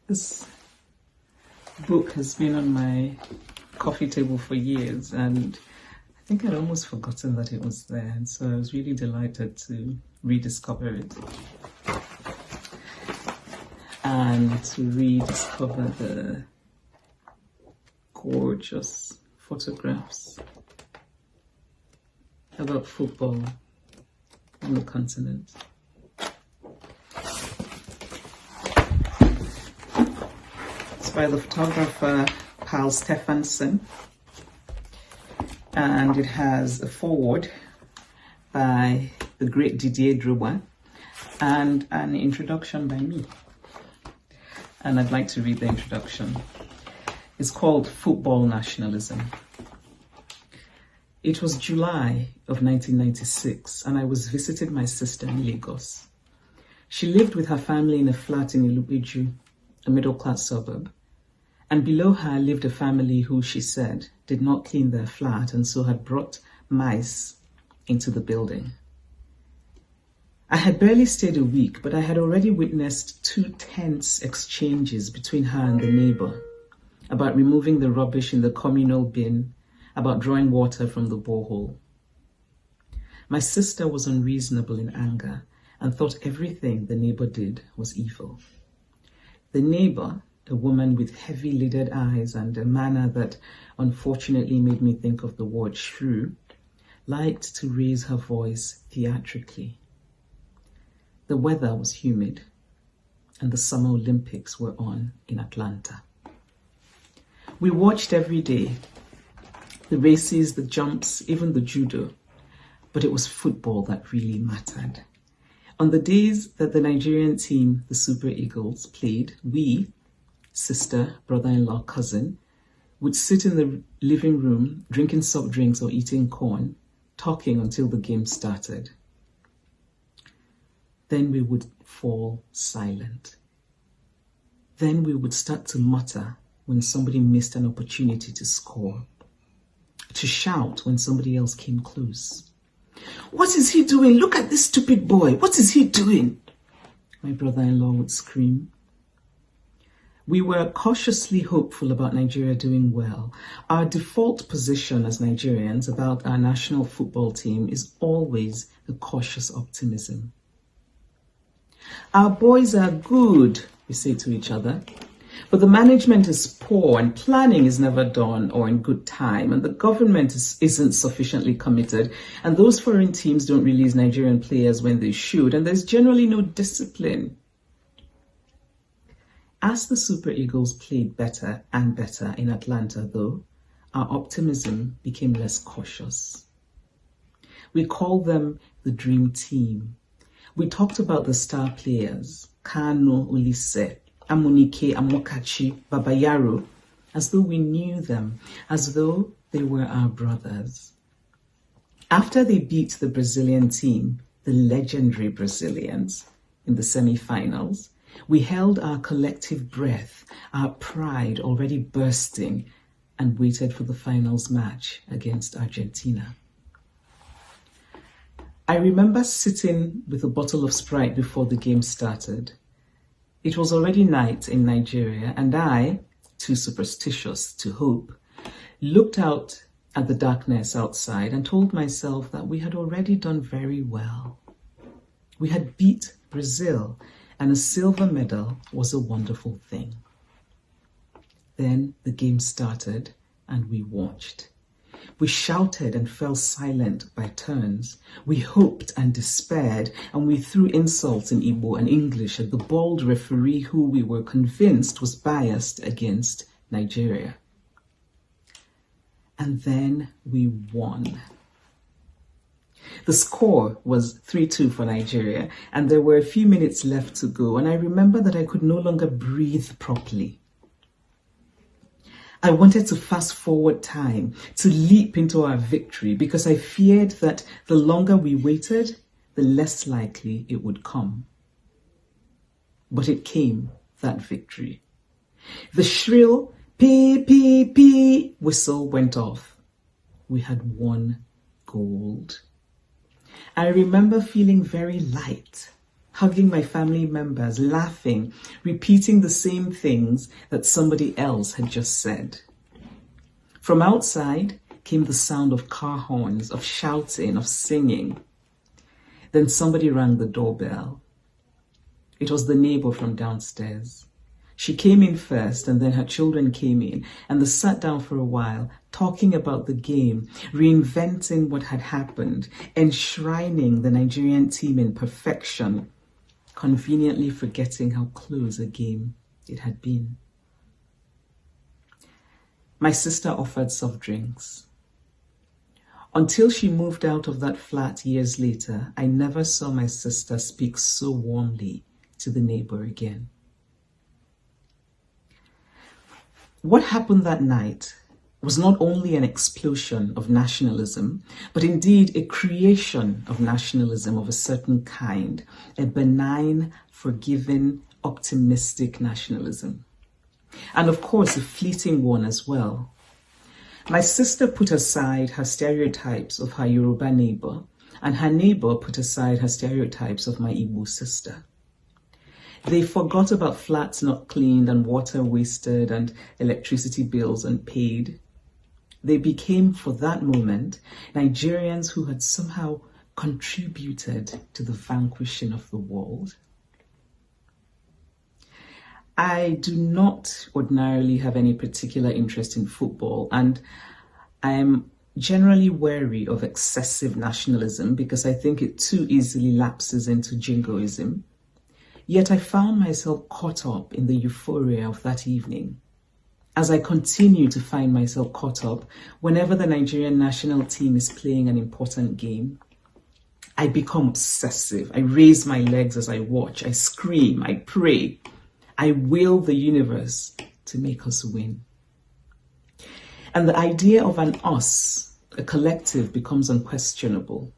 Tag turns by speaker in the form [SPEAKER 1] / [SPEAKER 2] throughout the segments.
[SPEAKER 1] This book has been on my coffee table for years, and I think I'd almost forgotten that it was there, and so I was really delighted to rediscover it and to rediscover the gorgeous photographs about football on the continent. It's by the photographer Paul Stephenson, and it has a foreword by the great Didier Drouin and an introduction by me. And I'd like to read the introduction. It's called Football Nationalism. It was July of 1996, and I was visiting my sister in Lagos. She lived with her family in a flat in Ilupeju, a middle-class suburb, and below her lived a family who, she said, did not clean their flat and so had brought mice into the building. I had barely stayed a week, but I had already witnessed 2 tense exchanges between her and the neighbor about removing the rubbish in the communal bin, about drawing water from the borehole. My sister was unreasonable in anger and thought everything the neighbor did was evil. The neighbor, a woman with heavy-lidded eyes and a manner that unfortunately made me think of the word shrew, liked to raise her voice theatrically. The weather was humid, and the Summer Olympics were on in Atlanta. We watched every day, the races, the jumps, even the judo, but it was football that really mattered. On the days that the Nigerian team, the Super Eagles, played, we, sister, brother-in-law, cousin, would sit in the living room drinking soft drinks or eating corn, talking until the game started. Then we would fall silent. Then we would start to mutter when somebody missed an opportunity to score, to shout when somebody else came close. "What is he doing? Look at this stupid boy. What is he doing?" my brother-in-law would scream. We were cautiously hopeful about Nigeria doing well. Our default position as Nigerians about our national football team is always a cautious optimism. "Our boys are good," we say to each other, "but the management is poor and planning is never done or in good time, and the government isn't sufficiently committed, and those foreign teams don't release Nigerian players when they should, and there's generally no discipline." As the Super Eagles played better and better in Atlanta, though, our optimism became less cautious. We called them the Dream Team. We talked about the star players, Kano, Olise, Amunike, Amokachi, Babayaro, as though we knew them, as though they were our brothers. After they beat the Brazilian team, the legendary Brazilians, in the semi-finals, we held our collective breath, our pride already bursting, and waited for the finals match against Argentina. I remember sitting with a bottle of Sprite before the game started. It was already night in Nigeria, and I, too superstitious to hope, looked out at the darkness outside and told myself that we had already done very well. We had beat Brazil, and a silver medal was a wonderful thing. Then the game started, and we watched. We shouted and fell silent by turns. We hoped and despaired, and we threw insults in Igbo and English at the bald referee who we were convinced was biased against Nigeria. And then we won. The score was 3-2 for Nigeria, and there were a few minutes left to go, and I remember that I could no longer breathe properly. I wanted to fast forward time, to leap into our victory, because I feared that the longer we waited, the less likely it would come. But it came, that victory. The shrill pee, pee, pee whistle went off. We had won gold. I remember feeling very light, hugging my family members, laughing, repeating the same things that somebody else had just said. From outside came the sound of car horns, of shouting, of singing. Then somebody rang the doorbell. It was the neighbor from downstairs. She came in first, and then her children came in, and they sat down for a while, talking about the game, reinventing what had happened, enshrining the Nigerian team in perfection, conveniently forgetting how close a game it had been. My sister offered soft drinks. Until she moved out of that flat years later, I never saw my sister speak so warmly to the neighbor again. What happened that night was not only an explosion of nationalism, but indeed a creation of nationalism of a certain kind, a benign, forgiving, optimistic nationalism. And of course, a fleeting one as well. My sister put aside her stereotypes of her Yoruba neighbor, and her neighbor put aside her stereotypes of my Igbo sister. They forgot about flats not cleaned and water wasted and electricity bills unpaid. They became, for that moment, Nigerians who had somehow contributed to the vanquishing of the world. I do not ordinarily have any particular interest in football, and I am generally wary of excessive nationalism because I think it too easily lapses into jingoism. Yet I found myself caught up in the euphoria of that evening, as I continue to find myself caught up whenever the Nigerian national team is playing an important game. I become obsessive. I raise my legs as I watch. I scream. I pray. I will the universe to make us win. And the idea of an us, a collective, becomes unquestionable.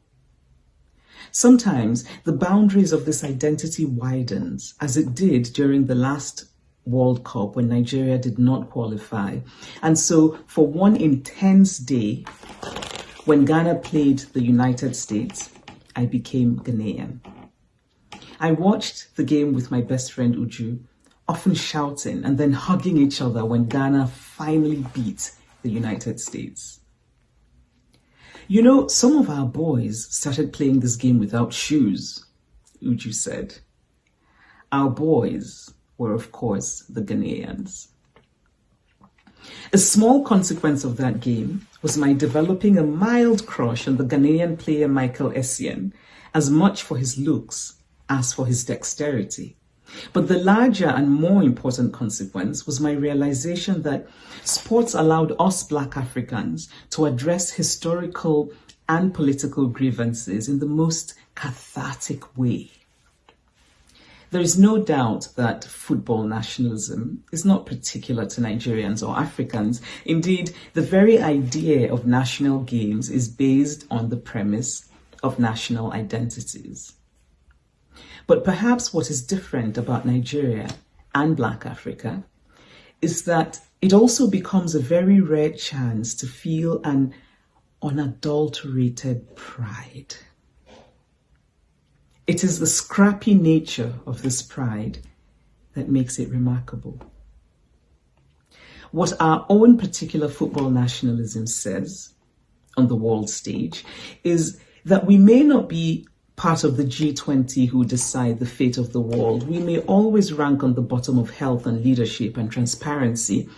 [SPEAKER 1] Sometimes the boundaries of this identity widens, as it did during the last World Cup when Nigeria did not qualify. And so for one intense day, when Ghana played the United States, I became Ghanaian. I watched the game with my best friend Uju, often shouting and then hugging each other when Ghana finally beat the United States. You know, some of our boys started playing this game without shoes, Uju said. Our boys were, of course, the Ghanaians. A small consequence of that game was my developing a mild crush on the Ghanaian player Michael Essien, as much for his looks as for his dexterity. But the larger and more important consequence was my realization that sports allowed us Black Africans to address historical and political grievances in the most cathartic way. There is no doubt that football nationalism is not particular to Nigerians or Africans. Indeed, the very idea of national games is based on the premise of national identities. But perhaps what is different about Nigeria and Black Africa is that it also becomes a very rare chance to feel an unadulterated pride. It is the scrappy nature of this pride that makes it remarkable. What our own particular football nationalism says on the world stage is that we may not be part of the G20 who decide the fate of the world. We may always rank on the bottom of health and leadership and transparency.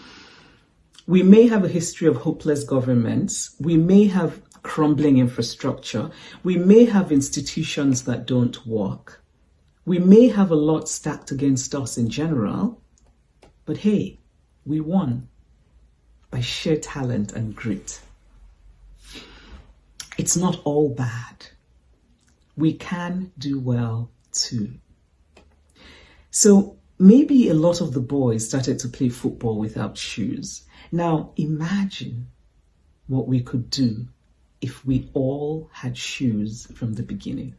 [SPEAKER 1] We may have a history of hopeless governments. We may have crumbling infrastructure. We may have institutions that don't work. We may have a lot stacked against us in general. But hey, we won by sheer talent and grit. It's not all bad. We can do well too. So maybe a lot of the boys started to play football without shoes. Now imagine what we could do if we all had shoes from the beginning.